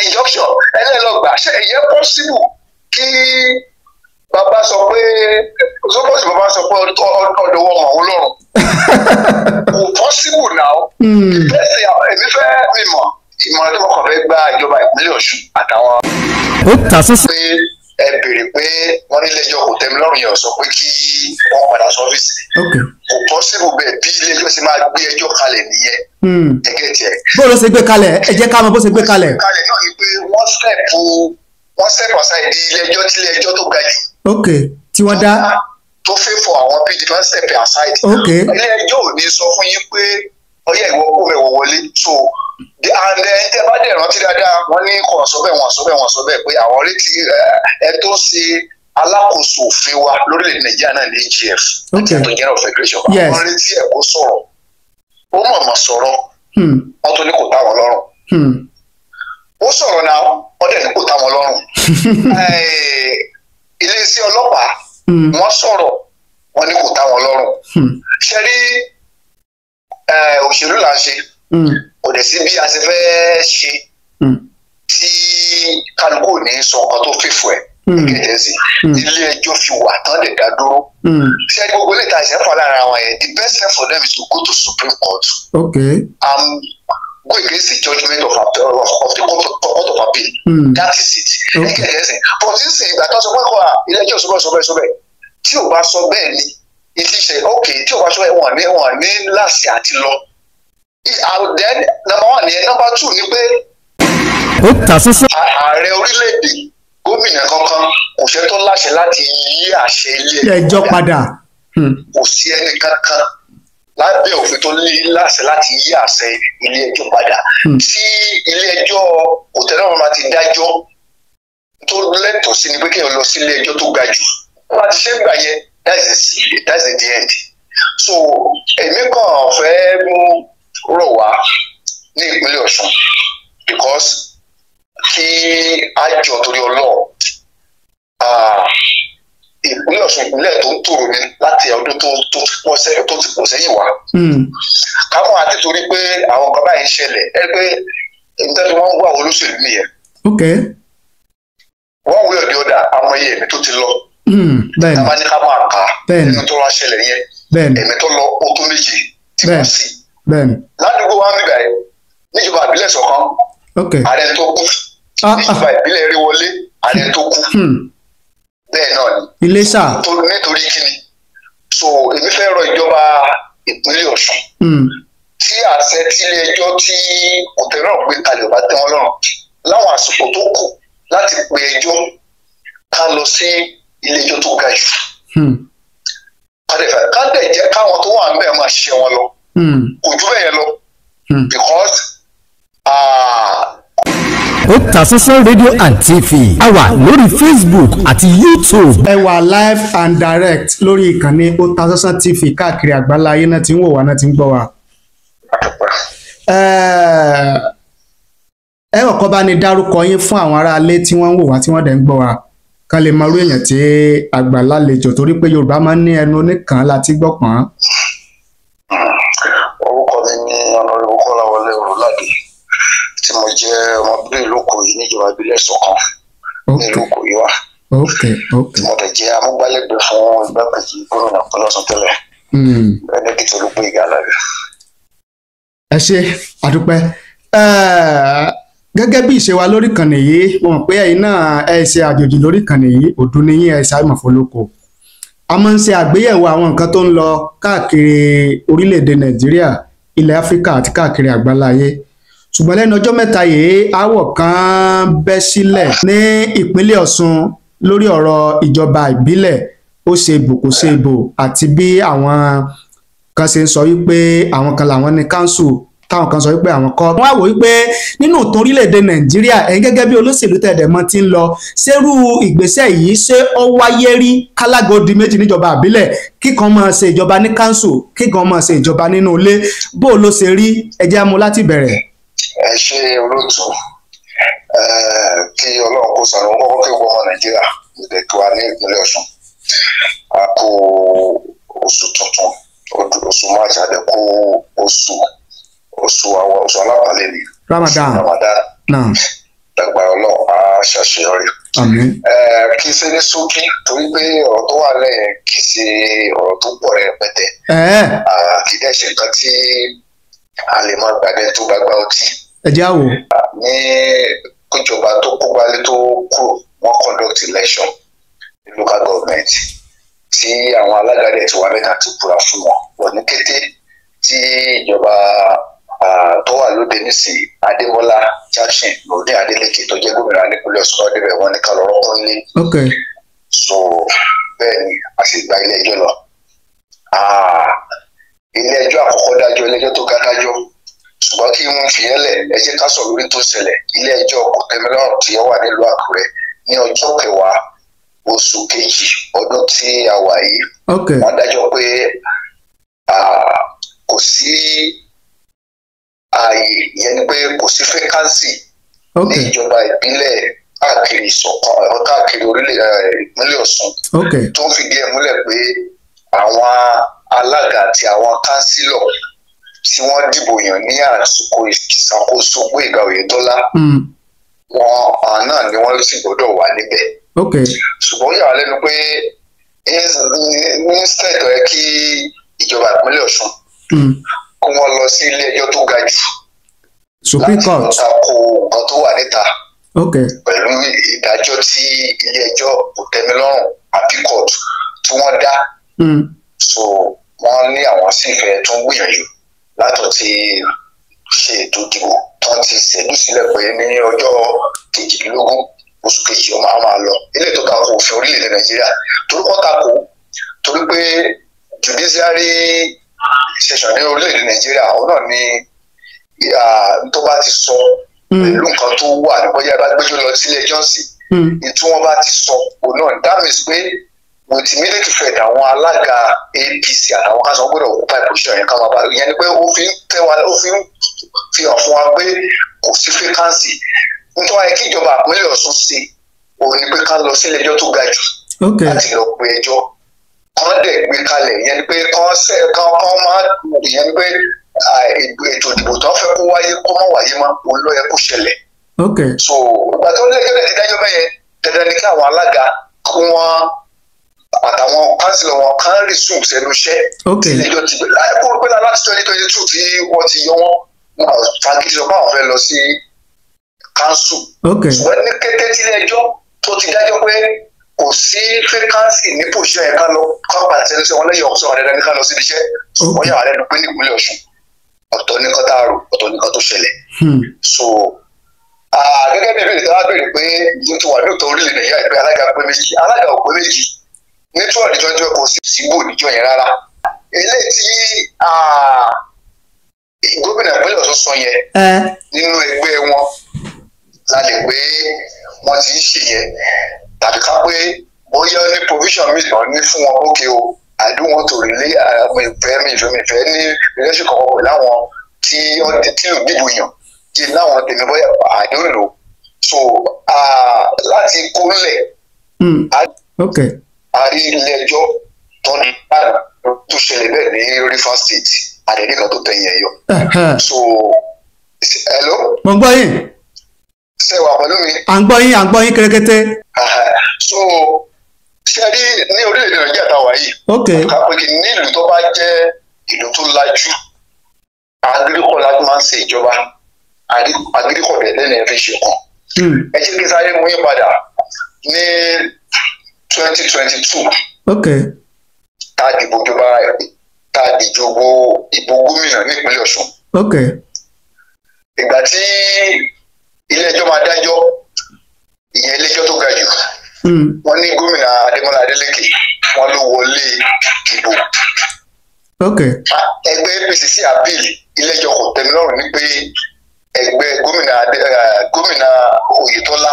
injunction ẹlẹ́lọ́gbà ṣe ẹ̀yẹ possible kí bàbá sọ pé sọpọ́sì bàbá sọ pé ọ̀dọ̀ wọn mọ̀ ọ́n lọ́rùn kò possible now bẹ́ẹ̀ èmi fẹ́ mímọ̀ ìmọ̀ràn tí wọ́n kàn fẹ́ gba ìjọba ìpínlẹ̀ Ọ̀ṣun àtàwọn pé ẹ béèrè pé wọ́n nílé ẹjọ́ kò tẹ́mi lọ́rùn yẹn sọ pé kí wọ́n padà sọ́fíìsì kò possible bẹ́ẹ̀ bí ilé ẹjọ́ ṣe máa gbé ẹjọ́ kalẹ̀ nìyẹn gẹ́gẹ́ tiẹ̀. bó ló ṣe gbé kalẹ̀ ẹ jẹ́ ká mọ̀ bó ṣe gbé kalẹ̀. kalẹ̀ náà ni pé wọ́n step aside ilé ẹjọ́ tí ilé ẹjọ́ tó ga jù. ok tí wọ́n dá. tó fẹ́ fọ àwọn PDP wọ́n step aside. ok ilé ẹjọ́ ò ní sọ fún yín pé ọyẹ ìwọ kó mẹ́wọ̀ wọlé so and tẹ bá dẹ̀ rántí dáadáa wọ́n ní kò sọ bẹ́ẹ̀ pé àwọn retí ẹ tó ṣe alákòóso òfin wa lórílẹ̀‐èdè Nàìjíríà náà ní AGF àti àtọ̀ general federation àwọn retí ẹ̀ kó sọ̀rọ̀ ó mọ̀ọ́mọ̀ sọ̀rọ̀ wọ́n tó ní kò táwọn lọ́rùn ó sọ̀rọ̀ náà wọ́n dẹ̀ ní kò táwọn lọ́rùn iléeṣẹ́ ọlọ́pàá wọ́n sọ̀rọ̀ wọ́n ní kò táwọn lọ́rùn ṣe rí òṣèlú là ń ṣe kò dẹ̀ sí bí a ṣe fẹ́ ṣe tí kálukú ò ní sọ nǹkan tó fìfò ẹ̀ gẹ́gẹ́ sí ilé ẹjọ́ fi wà tán lè dá dúró ṣé gbogbo ilé ìta ìṣẹ́fà lára àwọn yẹn the best thing for them is to go to Supreme Court go against the judgment of the Court of Appeal that is it gẹ́gẹ́ sí but this is ìgbà tó sọ pé kọ́ ilé ẹjọ́ sọ bẹ́ẹ̀ tí ò bá sọ bẹ́ẹ̀ ni ìtì ṣe ok tí ò bá sọ bẹ́ẹ̀ wọ́n ní láṣẹ àti lọ then number one yẹn number two ni pé ààrẹ orílẹ̀-èdè gómìnà kankan kò ṣe tó láṣẹ láti yí àṣẹ ilé ẹjọ́ padà kò sí ẹni kankan lábẹ́ òfin tó ní láṣẹ láti yí àṣẹ ilé ẹjọ́ padà tí ilé ẹjọ́ òtẹ́lọ́run máa ti dájọ́ tó lẹ́tọ̀ọ́ sí ni pé kéèyàn lọ sí ilé ẹjọ́ tó ga jù wọ́n ti ṣe ń gbà yẹn that's the end so èmi kàn fẹ́ mú rọ̀ wá ní ìpínlẹ̀ Ọ̀ṣun because kí a jọ torí Ọlọ́run ìpínlẹ̀ Ọ̀ṣun ìpínlẹ̀ tó ń tòrò ní láti ọdún tó ti pọ̀ sẹ́yìn wá káwọn àti torí pé àwọn kan báyìí ń ṣẹlẹ̀ ẹ pé nítorí wọ́n ń wá àwọn olóṣèlú nìyẹn wọ́n wí ọ̀dẹ̀ ọ̀dà àwọn iye ẹ̀mí tó ti lọ tábà ní ká máa kà nínú tó wá ṣẹlẹ̀ yẹn ẹ̀mí tó lọ ó tó méje tí wọ́n sì ládùúgbò wa ń bìbà yẹn níjọba ìbílẹ̀ ṣọ̀kan ààrẹ tó kú níjọba ìbílẹ̀ rí wọlé ààrẹ tó kú bẹ́ẹ̀ náà ni Iléṣà nítorí kíni so èmi fẹ́ rọ ìjọba ìpínlẹ̀ Ọ̀ṣun tí àṣẹ tí ilé ẹjọ́ tí òtẹ́rọ̀ gbé kalẹ̀ bá tẹ́ wọn lọ́rùn láwọn àsìkò tó kù láti pe ẹjọ́ ká lọ sí ilé ẹjọ́ tó ga jù ká dẹ̀ jẹ́ káwọn tó wà ń bẹ̀ máa ṣiṣẹ́ wọn lọ kò jù bẹ́ẹ̀ lọ because Otasansan Radio and TV a wà lórí Facebook àti YouTube. ẹ wà live and direct lórí ìkànnì Otasansan TV káàkiri àgbáńlá ayé náà tí ń wò wá náà tí ń gbọ́ wá. ẹ kọ́kọ́ bá ní dárúkọ yín fún àwọn aráalé tí wọ́n ń wò wá tí wọ́n dẹ̀ ń gbọ́ wá kán lè mọ irú èèyàn tí àgbà lálejò torí pé Yorùbá máa ń ní ẹnu oníkan láti gbọ́ pọ́n. orúkọ mi ní Honorable Kọ́láwọlé Ọ̀rọ̀ládé tí mo jẹ́ ọmọ bíbí ìlú Ìkòyí níjọba ìbílẹ̀ Ṣọ̀kan ní ìlú Ìkòyí wa tí mo tẹ̀ jẹ́ amúgbálẹ́gbẹ̀ẹ́ fún igbákejì gómìnà ìpínlẹ̀ Ọ̀ṣun tẹ́lẹ̀ Benedict Olúgbóyèga Alábí. ẹ ṣe àdúpẹ́ gẹ́gẹ́ bí ìṣe wa lórí ìkànnì yìí mo mọ̀ pé ẹ̀yin náà ẹ ṣe àjòjì lórí ìkànnì yìí òdù ni yín ẹ ṣàìmọ̀ fọlọ́kọ a máa ń ṣe àgbéyẹ̀wò àwọn nǹkan tó ń lọ káàkiri orílẹ̀-èdè Nàìjíríà ilẹ̀ Áfíríkà àti káàkiri àgbáláyé ṣùgbọ́n lẹ́nu ọjọ́ mẹ́ta yìí aáwọ̀ kan bẹ́ sílẹ̀ ní ìpínlẹ̀ Ọ̀ṣun lórí ọ̀rọ̀ ìjọba ìbílẹ̀ ó ṣe ibò kò ṣe ibò àti bí àwọn kan ṣe ń sọ wípé àwọn kan làwọn ní káńsù táwọn kan sọ wípé àwọn kọ́. wọ́n á wò wípé nínú ìtàn orílẹ̀-èdè Nàìjíríà ẹ̀yin gẹ́gẹ́ bí olóṣèlú tẹ̀dẹ̀mọ́ ti ń lọ ṣerú ìgbésẹ̀ yìí ṣé ó wáyé rí kálágòdì méjì níjọba àbílẹ̀ kíkan máa ṣe ìjọba ní káńsù kíkan máa ṣe ìjọba nínú ilé bó ló ṣe rí ẹ jẹ́ á mú láti bẹ̀rẹ̀. ẹ ṣe olóòtú kí Ọlọ́run kó sàrò kọ́kọ́ kí gbọmọ Nàìjíríà ìdẹ̀tọ́ wa ní ìpínlẹ̀ Ọ̀ṣun a kó oṣù tuntun oṣù March àdẹ̀kú oṣù alápàlẹ̀ ni Ramadan lágbára Ọlọ́run á ṣàṣeyọrí. àmín. Kì í ṣe ní ṣókí torí pé ọ̀rọ̀ tó wà lẹ́yìn kì í ṣe ọ̀rọ̀ tó pọ̀ rẹpẹtẹ. Kì í dẹ̀ ṣe nǹkan tí a lè máa gbàgbé tó bá gbá ọtí. ẹ jẹ́ àwò. Ní ìjọba tó kó gbálé tó kúrò wọ́n conduct election ní local government tí àwọn alága rẹ̀ ti wà mẹ́ta ti búra fún wọn. Wọ́n ní kété tí ìjọba tó wà lóde nísìnyí Adémọ́lá Jackson lòdì Adélékè tó jẹ́ gómìnà nípínlẹ̀ Ọ̀ṣun ọdẹbẹ wọn ní ká lọ rọpò nílé. So bẹ́ẹ̀ ni a sì gba ilé ẹjọ́ lọ. Ilé ẹjọ́ àkọ́kọ́ dájọ́ ilé ẹjọ́ tó ga dájọ́ ṣùgbọ́n kí n fi yẹn lẹ̀ ẹ jẹ́ ká sọ lórí tó ṣẹlẹ̀. Ilé ẹjọ́ kòtẹ́milọ́rùn tí ó wà nílùú Àkúrẹ́ ní ọjọ́ 10 oṣù kejì ọdún tí a wà yìí wọ́n dájọ́ pé kò sí ààyè yẹn ni pé kò sí fẹ́kánsì ní ìjọba ìbílẹ̀ káàkiri ìṣọ̀kan káàkiri ìpínlẹ̀ Ọ̀ṣun tó ń fìdí ẹ̀ múlẹ̀ pé àwọn alága àti àwọn kánsílọ̀ tí wọ́n dìbò yàn ní àsìkò ìṣàkóso Gbóyèga Oyètọ́lá wọn náà ni wọ́n sì gbọ́dọ̀ wà níbẹ̀. Ṣùgbọ́n ó yà wá lẹ́nu pé instead ẹ kí ìjọba ìpínlẹ̀ Ọ̀ṣun kó wọ́n lọ sí ilé ẹjọ́ tó ga jù Supreme Court láti tako nǹkan tó wà níta pẹ̀lú ìdájọ́ tí ilé ẹjọ́ kòtẹ́milọ́rùn appeal court tí wọ́n dá. So wọ́n ní àwọn sì fẹ́ tún gbìyànjú látọ̀ ti ṣe ètò ìdìbò tó ti ṣèlú sílẹ̀ pé ní ọjọ́ 22 oṣù kejì ó máa lọ. Ilé tó tako òfin orílẹ̀-èdè Nàìjíríà torúkọ tako torí pé judiciary session ní orílẹ̀-èdè Nàìjíríà òun náà ni tó bá ti sọ pẹ̀lú nǹkan tó wà ní bóyá bá gbẹ́jọ́ lọ sílé ẹjọ́ sí ní tí wọ́n bá ti sọ òun náà that means pé with immediate effect àwọn alága APC àtàwọn kan sọ gbọ́dọ̀ occupy position yẹn ká máa bá ìyẹn ni pé ó fi hàn fún wa pé kò sí vacancy nítorí ayé kí ìjọba ìpínlẹ̀ Ọ̀ṣun ṣe òun ni pé ká lọ sílé ẹjọ́ tó ga jù láti lọ pe ẹjọ́ kán dẹ̀ gbé kalẹ̀ ìyẹn ni pé kán máa ìyẹn ni pé ètò ìdìbò tó fẹ́ kó wáyé kó má wáyé mọ́ òun ló yẹ kó ṣẹlẹ̀. So ìgbà tó lé gẹ́gẹ́ ti dájọ́ bẹ́yẹn dandan ni kí àwọn alága kí wọ́n àtàwọn kánsílọ̀ wọn kán resume sẹ́nu iṣẹ́ ilé ẹjọ́ ti gbé láì kúrò pé láti 2022 tí wọ́n ti yọ wọ́n fagídí sọ pé àwọn fẹ́ lọ sí council. Ṣùgbọ́n ní kété tí ilé ẹjọ́ tó ti dájọ́ pé kò sí fẹ́kánsì ní pòṣẹ́ yẹn ká lọ ká pàṣẹ lọ́sẹ̀ wọn lẹ́yìn ọ̀sán àdẹ́dẹ́ ní ká lọ síbi iṣẹ́ wọ́n yà wá lẹ́nu pé ní ìpínlẹ̀ Ọ̀ṣun ọ̀tọ̀ ní kan tá a rò ọ̀tọ̀ ní kan tó ṣẹlẹ̀. So gẹ́gẹ́ bí ìbéèrè tí wọ́n á béèrè pé yóò ti wà lóòótọ́ orílẹ̀ Nàìjíríà ìpè alága pé méjì alága ò pé méjì ní 2020 kò sí síbò níjọ yẹn rárá. Eléyìí tí gómìnà ìpínlẹ̀ Ọ̀ṣun sọ yẹn nínú ẹgbẹ́ wọn la lè pé wọ́n ti ń ṣe yẹn tàbí ká pé bóyá ní provision mi náà ní fún wọn ókè o I don't want to relay ìfẹ́ ní relation kankan pẹ̀lú àwọn tí ló dìbò yàn kí láwọn tèmi bóyá I don't know. So láti kólẹ̀ a rí ilé ẹjọ́ tó ní tó ṣẹlẹ̀ bẹ́ẹ̀ ní Rivers State àdéhùn kan tó tẹ̀yìn ẹ̀yọ. So hello. mo gbọ́ yín. ṣé wà pẹ̀lú mi. à ń gbọ́ yín kẹ́rẹ́kẹ́tẹ́. So ṣe rí ní orílẹ̀-èdè Nàìjíríà táwa yìí. ká pé kí ní ìlú tó bá jẹ́ ìlú tó lajú agirikọ̀ láti máa ń ṣe ìjọba agirikọ̀ bẹ̀rẹ̀ lẹ́nu ẹ̀ fi ṣe kàn. ẹ jẹ́ kí sáré mú yín padà ní 2022. tá a dìbò ìjọba tá a dìjọba ìbò gómìnà nípínlẹ̀ Ọ̀ṣun. ìgbà tí ilé ẹjọ́ máa dájọ́ ìyẹn ilé ẹjọ́ tó ga jù wọ́n ní gómìnà Adémọ́lá Adélékè wọ́n ló wọlé ìbò. ẹgbẹ́ APC sí appeal ilé ẹjọ́ kòtẹ́milọ́rùn ní pé ẹgbẹ́ gómìnà Oyètọ́lá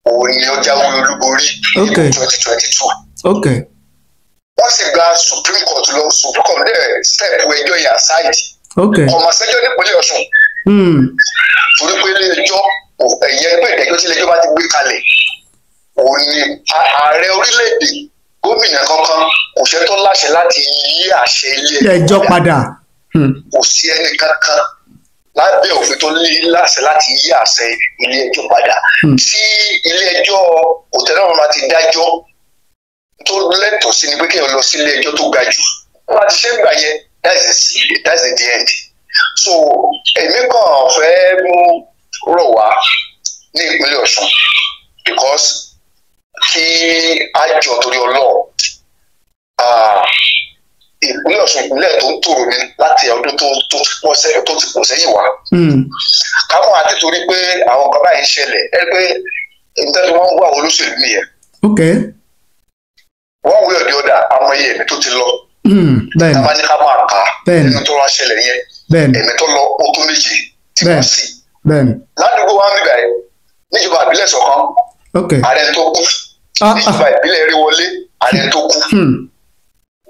òun ni ó jáwé olúborí ní 2022. wọ́n sì gba Supreme Court lọ Supreme Court dẹ̀ step ẹjọ́ yẹn aside. ọmọ sẹ́jọ́ nípínlẹ̀ Ọ̀ṣun. torí pé ilé ẹjọ́ ẹ̀yẹ pé ìdájọ́ tí ilé ẹjọ́ bá ti gbé kalẹ̀ òun ni ààrẹ orílẹ̀-èdè gómìnà kankan kò ṣe tó láṣẹ láti yí àṣẹ ilé ẹjọ́ padà. kò sí ẹni kankan lábẹ́ òfin tó ní láṣẹ láti yí àṣẹ ilé ẹjọ́ padà tí ilé ẹjọ́ kòtẹ́lọ́rùn máa ti dájọ́ tó lẹ́tọ̀ọ́ sí ni pé kéèyàn lọ sí ilé ẹjọ́ tó ga jù wọ́n ti ṣe ń gbà yẹn that's the end. So èmi kàn fẹ́ rọ̀ wá ní ìpínlẹ̀ Ọ̀ṣun because kí a jọ torí Ọlọ́run ìpínlẹ̀ Ọ̀ṣun ìpínlẹ̀ tó ń tòrò ní láti ọdún tó ti pọ̀ sẹ́yìn wá. káwọn àti torí pé àwọn kan báyìí ń ṣẹlẹ̀ ẹ pé nítorí wọ́n ń wá àwọn olóṣèlú nìyẹn. wọ́n wí ọ̀dẹ̀ ọ̀dà àwọn iye ẹ̀mí tó ti lọ. tábà ní ká máa kà á nínú tó wá ṣẹlẹ̀ yẹn ẹ̀mí tó lọ ó tó méje tí wọ́n sì. ládùúgbò wa ń bíbà yẹn níjọba ìbílẹ̀ ṣọ̀kan ààrẹ tó kú níjọba ìbílẹ̀ rí wọlé ààrẹ tó kú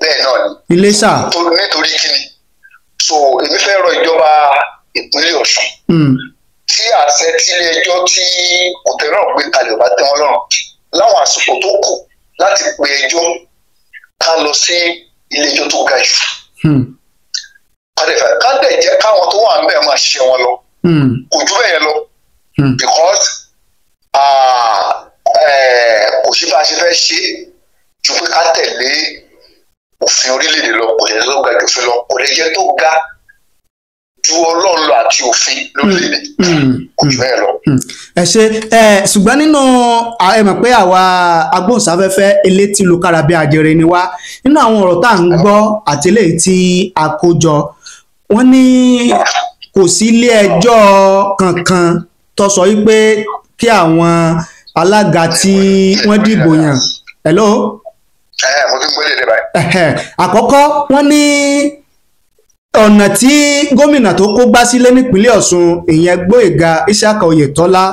bẹ́ẹ̀ náà ni. Iléṣà. nítorí kíni so èmi fẹ́ rọ ìjọba ìpínlẹ̀ Ọ̀ṣun tí àṣẹ tí ilé ẹjọ́ tí kòtẹ́lọ́rùn gbé kalẹ̀ bá tẹ́ wọn lọ́rùn láwọn àsìkò tó kù láti pe ẹjọ́ ká lọ sí ilé ẹjọ́ tó ga jù ká dẹ̀ jẹ́ káwọn tó wà níbẹ̀ máa ṣiṣẹ́ wọn lọ kò jù bẹ́ẹ̀ yẹn lọ because kò sí bá a ṣe fẹ́ ṣe ju pé ká tẹ̀lé òfin orílẹ̀-èdè lọ kò lè tó ga jù òfin lọ kò lè jẹ́ tó ga ju Ọlọ́run lọ àti òfin lórílẹ̀-èdè kò jù bẹ́ẹ̀ lọ. ẹ ṣe ṣùgbọ́n nínú ẹ mọ̀ pé àwa agbóhùnsáfẹ́fẹ́ elétí lu kára bí ajere ni wá nínú àwọn ọ̀rọ̀ tá à ń gbọ́ àti eléyìí tí a kó jọ wọ́n ní kò sí ilé ẹjọ́ kankan tó sọ wípé kí àwọn alága tí wọ́n dìbò yàn hello. mo ti ń gbé lédè báyìí. àkọ́kọ́ wọ́n ní ọ̀nà tí gómìnà tó kó gbá sílé nípínlẹ̀ Ọ̀ṣun ìyẹn Gbóyèga Isiaka Oyètọ́lá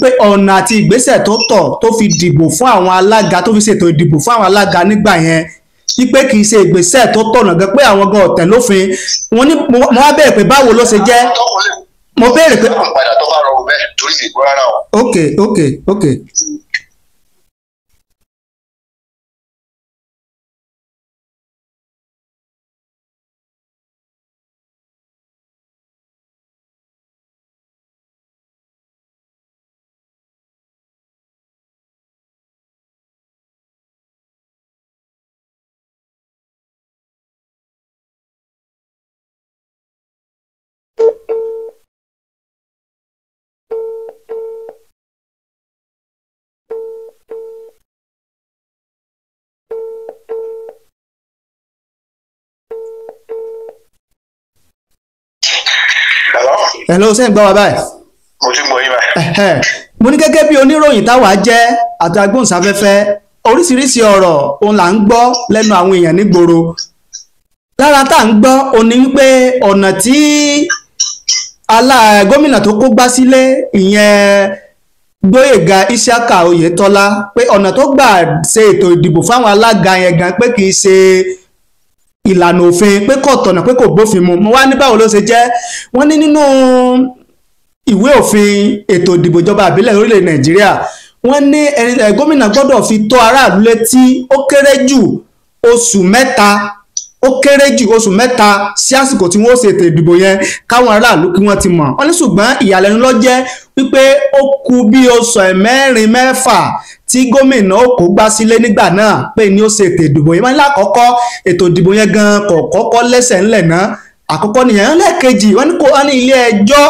pé ọ̀nà àti ìgbésẹ̀ tó tọ́ tó fi dìbò fún àwọn alága tó fi ṣètò ìdìbò fún àwọn alága nígbà yẹn wípé kì í ṣe ìgbésẹ̀ tó tọ̀nà gan pé àwọn gan ọ̀tẹ̀ lófin wọ́n ní mo wá bẹ̀rẹ̀ pé báwo ló ṣe jẹ́ mo béèrè pé. ok. hello ṣé ń gbọ́ wa báyìí. mo ti mọ yín báyìí. mo ní gẹ́gẹ́ bí oníròyìn táwa jẹ́ àti agbóhùnsáfẹ́fẹ́ oríṣiríṣi ọ̀rọ̀ òun là ń gbọ́ lẹ́nu àwọn èèyàn nígboro lára tá à ń gbọ́ òun ni wípé ọ̀nà tí gómìnà tó kó gbá sílé ìyẹn Gbóyèga Isiaka Oyètọ́lá pé ọ̀nà tó gbà ṣe ètò ìdìbò fáwọn alága yẹn gan pé kì í ṣe ìlànà òfin pé kò tọ̀nà pé kò bófin mu mo wá ní báwo ló ṣe jẹ́ wọ́n ní nínú ìwé òfin ètò ìdìbò ìjọba ìbílẹ̀ orílẹ̀ Nàìjíríà wọ́n ní gómìnà gbọ́dọ̀ fi tó aráàlú létí ó kéré jù oṣù mẹ́ta sí àsìkò tí wọ́n ṣe ètò ìdìbò yẹn káwọn aráàlú kí wọ́n ti mọ̀ wọ́n ní ṣùgbọ́n ìyàlẹ́nu ló jẹ́ wípé ó kù bí oṣù mẹ́rin mẹ́fà tí gómìnà ó kó gbá sílé nígbà náà pé ní ó ṣe ètò ìdìbò yẹn wọ́n ní lákọ̀ọ́kọ́ ètò ìdìbò yẹn gan kò kọ́kọ́ lẹ́sẹ̀ ńlẹ̀ náà àkọ́kọ́ nìyẹn lẹ́ẹ̀kejì wọ́n ní kó wá ní ilé ẹjọ́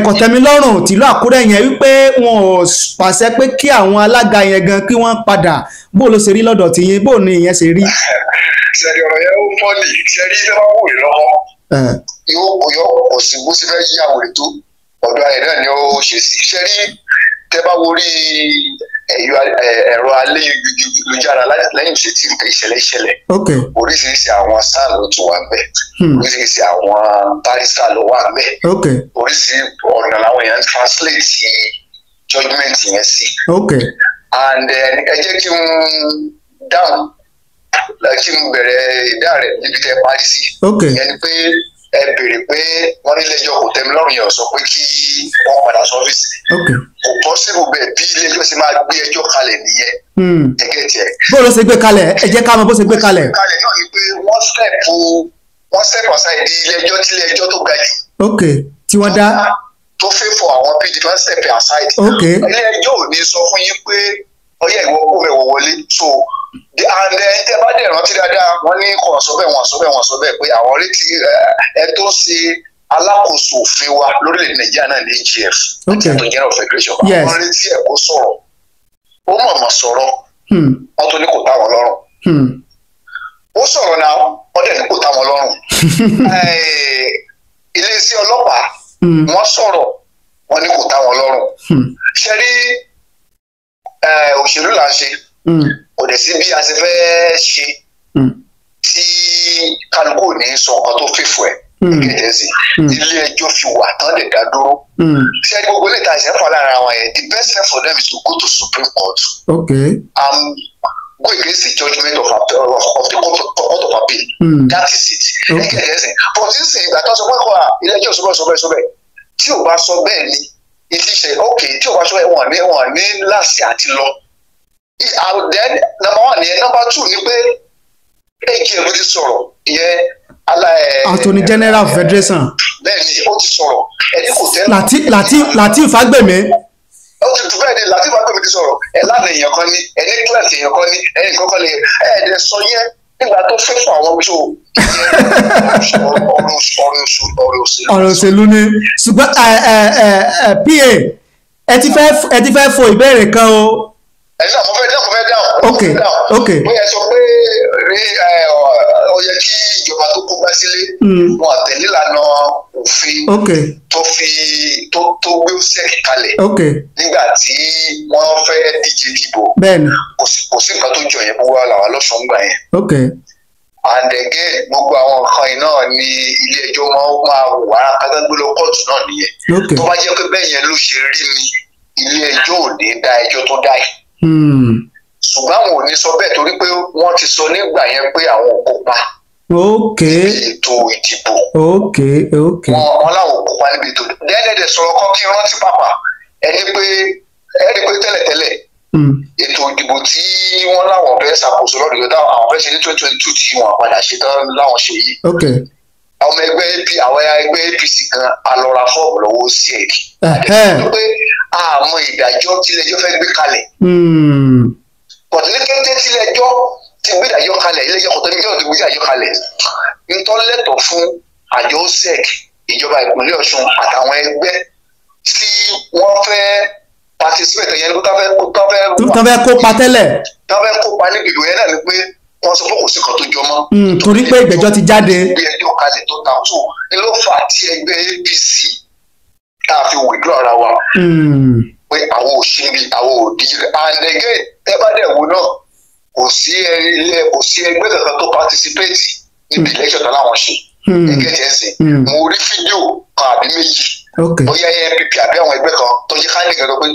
Kòtẹ́milọ́rùn tìlú Àkúrẹ́ yẹn wípé wọn ò pàṣẹ pé kí àwọn alága yẹn gan kí wọ́n padà bó ló ṣe rí lọ́dọ̀ tiyín bó ni ìyẹn ṣe rí. sẹ́ni ọ̀rọ̀ yẹn ó fọ́ọ̀lì sẹ́ni tí wọ́n wò lọ́wọ́ yóò kò sí bó ṣe fẹ́ yí àwòrán tó ọ̀dọ̀ ayé náà ni ó ṣe sí sẹ́ni tẹ́ bá wo rí ẹ̀rọ ayélujára lẹ́yìn tí ìṣẹ̀lẹ̀ oríṣiríṣi àwọn sáà ló tún wà bẹ́ẹ̀ oríṣiríṣi àwọn barista ló wà bẹ́ẹ̀ oríṣiríṣi ọ̀nà làwọn èèyàn translate judgement yẹn sí and ẹ jẹ́ kí n dáhùn kí n bẹ̀rẹ̀ ìdáhùn rẹ̀ níbi tẹ́ parí sí ìyẹn ni pé ẹ béèrè pé wọ́n nílé ẹjọ́ Kòtẹ́milọ́rùn yẹn sọ pé kí wọ́n padà sọ́fíìsì kò pọ́sibù bẹ́ẹ̀ bí ilé ẹjọ́ ṣe máa gbé ẹjọ́ kalẹ̀ nìyẹn ẹgẹ́ tiẹ̀. bó ló ṣe gbé kalẹ̀ ẹ jẹ́ ká mọ̀ bó ṣe gbé kalẹ̀. kalẹ̀ náà ni pé wọ́n step aside di ilé ẹjọ́ tí ilé ẹjọ́ tó ga jù ok tí wọ́n dá. tó fẹ́ fọ àwọn PDP wọ́n step aside. ok ilé ẹjọ́ ò ní sọ fún yín pé ọyẹ ìwọ kó mẹ́wọ̀ wọlé so and tẹ bá dẹ̀ rántí dáadáa wọ́n ní kò sọ bẹ́ẹ̀ wọ́n sọ bẹ́ẹ̀ pé àwọn retí ẹ tó ṣe alákòóso òfin wa lórílẹ̀ Nàìjíríà náà ní AGF àti àtọ̀ general federation àwọn retí ẹ̀ kó sọ̀rọ̀ ó mọ̀ọ́mọ̀ sọ̀rọ̀ wọ́n tó ní kò táwọn lọ́rùn ó sọ̀rọ̀ náà wọ́n dẹ̀ ní kò táwọn lọ́rùn iléeṣẹ́ ọlọ́pàá wọ́n sọ̀rọ̀ wọ́n ní kò táwọn lọ́rùn ṣe rí òṣèlú là ń ṣe kò dẹ̀ sí bí a ṣe fẹ́ ṣe tí kálukú ní sọ nǹkan tó fìfò ẹ̀ gẹ́gẹ́ sí ilé ẹjọ́ fi wà tán lè dá dúró ṣé gbogbo ilé ìtajà ẹ̀fọ́ lára wọn yẹn the best thing for them is to go to Supreme Court go against the judgment of the court of appeal that is it gẹ́gẹ́ sí but sísè ìgbà tó sọ pé kọ́ ilé ẹjọ́ sọ bẹ́ẹ̀ tí ò bá sọ bẹ́ẹ̀ ni ìdí ṣe ok tí ò bá sọ wọ́n ní láti àti lọ then number one yẹn number two ni pé AGF ti sọ̀rọ̀ ìyẹn Attorney General of Federation. bẹ́ẹ̀ni ó ti sọ̀rọ̀ ẹni kò tẹ́lẹ̀. Lateef Fagbemi. ó ti tún bẹ́ẹ̀ ni Lateef Fagbemi ti sọ̀rọ̀ ẹ̀ lánàá èèyàn kan ní ẹni client èèyàn kan ní ẹni kankan lè ẹ̀ẹ́dẹ̀ sọ yẹn nígbà tó fẹ́ fún àwọn oṣù ọ̀rọ̀ òṣèlú ni ṣùgbọ́n PA ẹ ti fẹ́ fo ìbéèrè kan o. ẹ náà mo fẹ́ dáhùn. ok bóyá sọ pé ó yẹ kí ìjọba tó kógbá sílé wọn àtẹ̀lé ìlànà òfin tó gbé sec kalẹ̀ nígbà tí wọ́n fẹ́ díje dìbò kò sí nǹkan tó jọ yẹn bó wà làwọn lọ́sàn-án gbà yẹn. And again gbogbo àwọn nǹkan yìí náà ni ilé ẹjọ́ máa wà kágbé lọ kóòtù náà nìyẹn tó bá jẹ́ pé bẹ́ẹ̀ yẹn ló ṣe rí ni ilé ẹjọ́ ò ní dá ẹjọ́ tó dá yìí. ṣùgbọ́n àwọn ò ní sọ bẹ́ẹ̀ torí pé wọ́n ti sọ nígbà yẹn pé àwọn ò kópa níbi ètò ìdìbò wọn láwọn ò kópa níbi ètò dẹ́ẹ̀dẹ̀ sọ̀rọ̀ kọ́ kí rántí pàpà ẹni pé tẹ́lẹ̀tẹ́lẹ̀ ètò ìdìbò tí wọ́n láwọn fẹ́ ṣàkóso lọ́dún yóò táwọn àwọn fẹ́ ṣe ní 2022 tí wọ́n padà ṣe tán láwọn ṣe yìí àwọn ẹgbẹ́ APC kan alọ́ra fọ́ọ̀mù lọ́wọ́ sí ẹ̀rí pé àmọ́ ìdájọ́ tílẹ̀ẹjọ́ fẹ́ gbé kalẹ̀ pọ̀tù ní kété tílẹ̀ẹjọ́ ti gbé ìdájọ́ kalẹ̀ ilé-ẹjọ́ kọ̀tọ́ ní kéwọ́n ti gbé ìdájọ́ kalẹ̀ ntọ́lẹ́tọ̀ fún àjọ sec ìjọba ìpínlẹ̀ Ọ̀ṣun àtàwọn ẹgbẹ́ tí wọ́n fẹ́ participate yẹn ní tó fẹ́ kópa tẹ́lẹ̀ tó fẹ́ kópa níbi ìlú yẹn náà ni pé wọ́n sọ pé kò sí kan tó jọ mọ́. torí pé ìgbẹ́jọ́ ti jáde. ìgbẹ́jọ́ kalẹ̀ tó ta tó ni ló fà á tí ẹgbẹ́ APC tá a fi withdraw ara wa pé àwọn òṣèlú àwọn òdíje and again tẹ́ bá dẹ̀ wò náà kò sí ẹgbẹ́ kankan tó participate níbi election tó láwọn ṣe ẹgbẹ́ tiẹ̀ sìn mo rí fídíò kan àbí méjì bóyá NPP àbí àwọn ẹgbẹ́ kan tó jẹ́ káàdì kan tó pé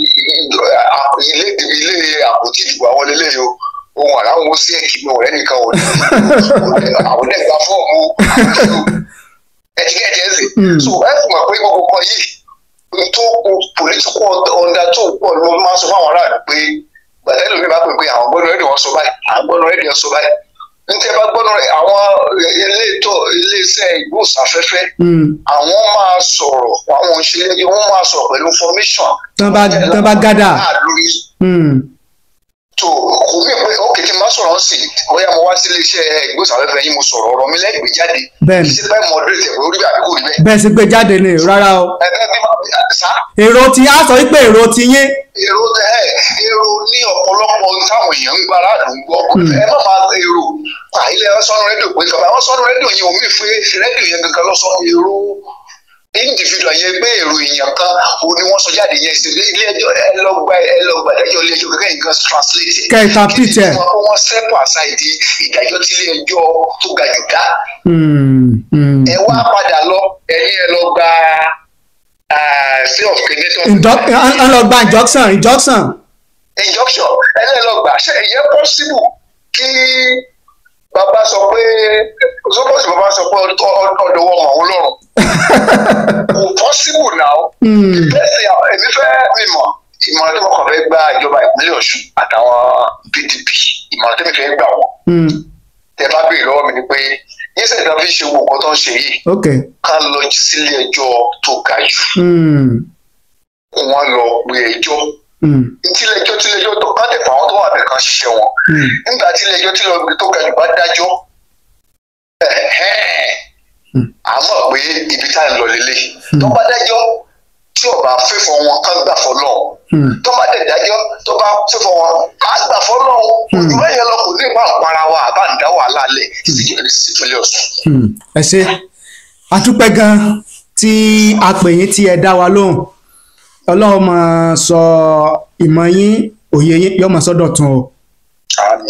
ilé àpótí ìdìbò àwọn lélẹ́yìí o ohun àláwọn ó sí ẹ̀kí mi ò rẹ́ nìkan ò ní àwọn ẹ̀gbá fọ́ọ̀mù ẹ̀jẹ̀ ẹ̀sìn so ẹ fún wa pé gbogbo kan yìí tó political ọ̀ndà tó pọ̀ ló máa sọ fáwọn aráàlú pé gbàdá ìlú mi bá pè pé àwọn gbọ́dọ̀ rẹ́díò wọn sọ báyìí àwọn gbọ́dọ̀ rẹ́díò sọ báyìí nítorí bá gbọ́dọ̀ àwọn iléeṣẹ́ ìgbóhùnsáfẹ́fẹ́ àwọn máa sọ̀rọ̀ àwọn òṣèré wọn máa sọ̀rọ̀ pẹ̀lú information tán bá gádà tó kò mí pé ókè tí n bá sọ̀rọ̀ sí bóyá mo wá sí iléeṣẹ́ ìgbóhùnsáfẹ́fẹ́ yìí mo sọ̀rọ̀ ọ̀rọ̀ mi lẹ́gbẹ̀ẹ́ jáde kì í ṣe pé moderate ẹ̀ orí àbí kò rí bẹ́ẹ̀. bẹ́ẹ̀ sì gbé jáde ni rárá o. èrò tí a sọ pé èrò ti yín. èrò ní ọ̀pọ̀lọpọ̀ táwọn èèyàn ń gbọ́ aráàlú ń gbọ́ ẹ má máa èrò ilé ọsọ́nù rédíò pé àwọn sọ́nù rédíò yẹn ò mí fún rédíò yẹn gangan lọ́sọ̀ èrò individual yẹn gbé èrò èèyàn kan òun ni wọ́n sọ jáde yẹn sí ilé ẹjọ́ ẹlọgbà ìdájọ́ ilé ẹjọ́ gẹ́gẹ́ nǹkan translate kẹta peter wọ́n sẹ́pọ̀ aside ìdájọ́ tí ilé ẹjọ́ tó ga jù dá ẹ wá padà lọ ẹni ẹ lọ gba stay of cremator. ẹ lọ gba injunction ẹni ẹ lọ gbà ṣe ìyẹn possible kí bàbá sọ pé sọpọ́sì bàbá sọ pé ọ̀dọ̀ wọn mọ̀ ọ́ lọ́rùn kò possible now èmi fẹ́ mímọ̀ ìmọ̀ràn tó kọ̀ fẹ́ gba ìjọba ìpínlẹ̀ Ọ̀ṣun àtàwọn PDP ìmọ̀ràn tó mi fẹ́ gbà wọ́n tẹ bá béèrè lọ́wọ́ mi ni pé ìṣẹ̀ ìdá fi ṣe wo nǹkan tó ń ṣe yìí ok ká lọ sílé ẹjọ́ tó ga jù wọ́n lọ pe ẹjọ́ tílẹ̀ẹjọ́ tó ká tẹ̀fọ́ àwọn tó wà bẹ̀ kan ṣiṣẹ́ wọn nígbà tílẹ̀ẹjọ́ tó ga jù bá dájọ́ àmọ́ pé ibi tá à ń lọ lélẹ̀ tó bá dájọ́ tí ó bá fẹ́fọ́ wọn ká gbà fọ́lọ́ tó bá dẹ̀ dájọ́ tó bá fẹ́fọ́ wọn ká gbà fọ́lọ́ ojú ẹ̀yẹ lọ kò ní ìmọ̀ àpárá wa àbá ń dá wàhálà lẹ̀ sípínlẹ̀ Ọ̀ṣun. ẹ ṣé àdúpẹ́ gan tí a pè yín tí ẹ dá wa lóhùn Ọlọ́run máa sọ ìmọ̀ yín òye yín yóò máa sọ́dọ̀ tún o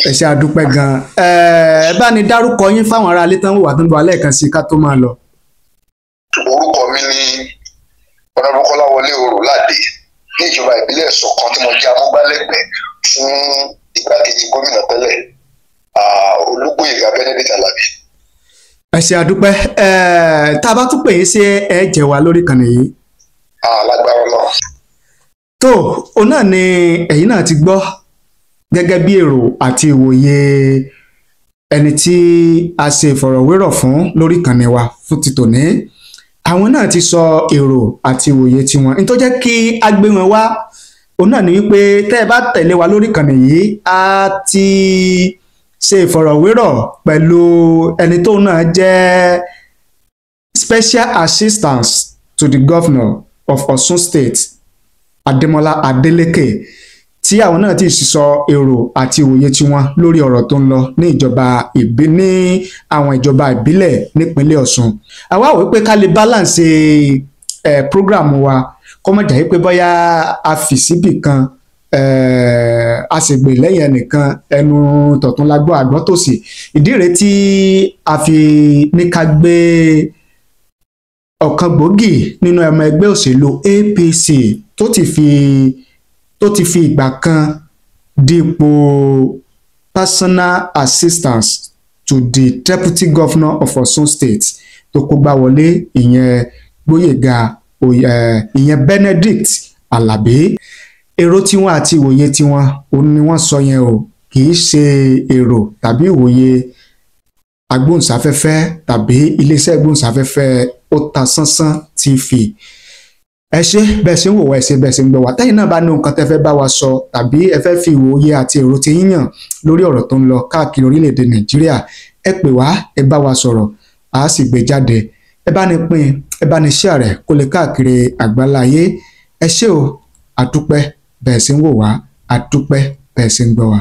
ẹ ṣé àdúpẹ́ gan ẹ bá ní dárúkọ yín fáwọn ará ilé tán wò wá tó ń bọ̀ alẹ́ kan sí ká tó máa lọ. orúkọ mi ni ọ̀nàdún Kọ́láwọlé Oròládé ní ìjọba ìbílẹ̀ Ìṣọ̀kan tí mo jẹ́ amúgbálẹ́gbẹ̀ẹ́ fún ìgbákejì gómìnà tẹ́lẹ̀ Olúgbóyèga Benedict Alabi. ẹ ṣé àdúpẹ́ tá a bá tún pè é ṣé ẹ jẹ́ wa lórí ìkànnì yìí. lágbára lọ. tó o náà ni ẹ̀yin náà ti gbọ́ gẹ́gẹ́ bí èrò àti ìwòye ẹni tí a ṣe ìfọ̀rọ̀wérọ̀ fún lórí ìkànnì wa fún ti tòní àwọn náà ti sọ èrò àti ìwòye tiwọn ní tó jẹ́ kí a gbé wọn wá òun náà ni wípé tẹ́ ẹ bá tẹ̀lé wa lórí ìkànnì yìí a ti ṣe ìfọ̀rọ̀wérọ̀ pẹ̀lú ẹni tó náà jẹ́ special assistant to the governor of Osun State Adémọ́lá Adélékè tí àwọn náà ti sọ èrò àti òye tiwọn lórí ọ̀rọ̀ tó ń lọ ní àwọn ìjọba ìbílẹ̀ nípínlẹ̀ Ọ̀ṣun àwa wò pé ká lè balance program wa kó má jẹ́ pé bóyá a fì síbì kan a sì gbè lẹ́yìn ẹnìkan ẹnu tọ̀tún la gbọ́ àgbọ́n tòsì ìdí rèé tí a fi ní ká gbé ọ̀kan gbòógì nínú ọmọ ẹgbẹ́ òṣèlú APC tó ti fi ìgbà kan dípò personal assistance to the deputy governor of Osun State tó kógbá wọlé ìyẹn Gbóyèga ìyẹn Benedict Alabi èrò tiwọn àti ìwòye tiwọn òun ni wọ́n sọ yẹn o kì í ṣe èrò tàbí ìwòye agbóhùnsáfẹ́fẹ́ tàbí iléeṣẹ́ agbóhùnsáfẹ́fẹ́ Otasansan TV ẹ ṣé bẹ́ẹ̀ ṣe ń wò wá ẹ ṣé bẹ́ẹ̀ ṣe ń gbọ́ wá tẹ́yìn náà bá ní nǹkan tẹ́ fẹ́ bá wa sọ tàbí ẹ fẹ́ fi ìwòye àti èrò tí yín yàn lórí ọ̀rọ̀ tó ń lọ káàkiri orílẹ̀-èdè Nàìjíríà ẹ pè wá ẹ bá wa sọ̀rọ̀ a sì gbé jáde ẹ bá ní pín ẹ bá ní share rẹ̀ kó lè káàkiri àgbáláyé ẹ ṣé o àdúpẹ́ bẹ́ẹ̀ ṣe ń wò wá àdúpẹ́ bẹ́ẹ̀ ṣe ń gbọ́ wá.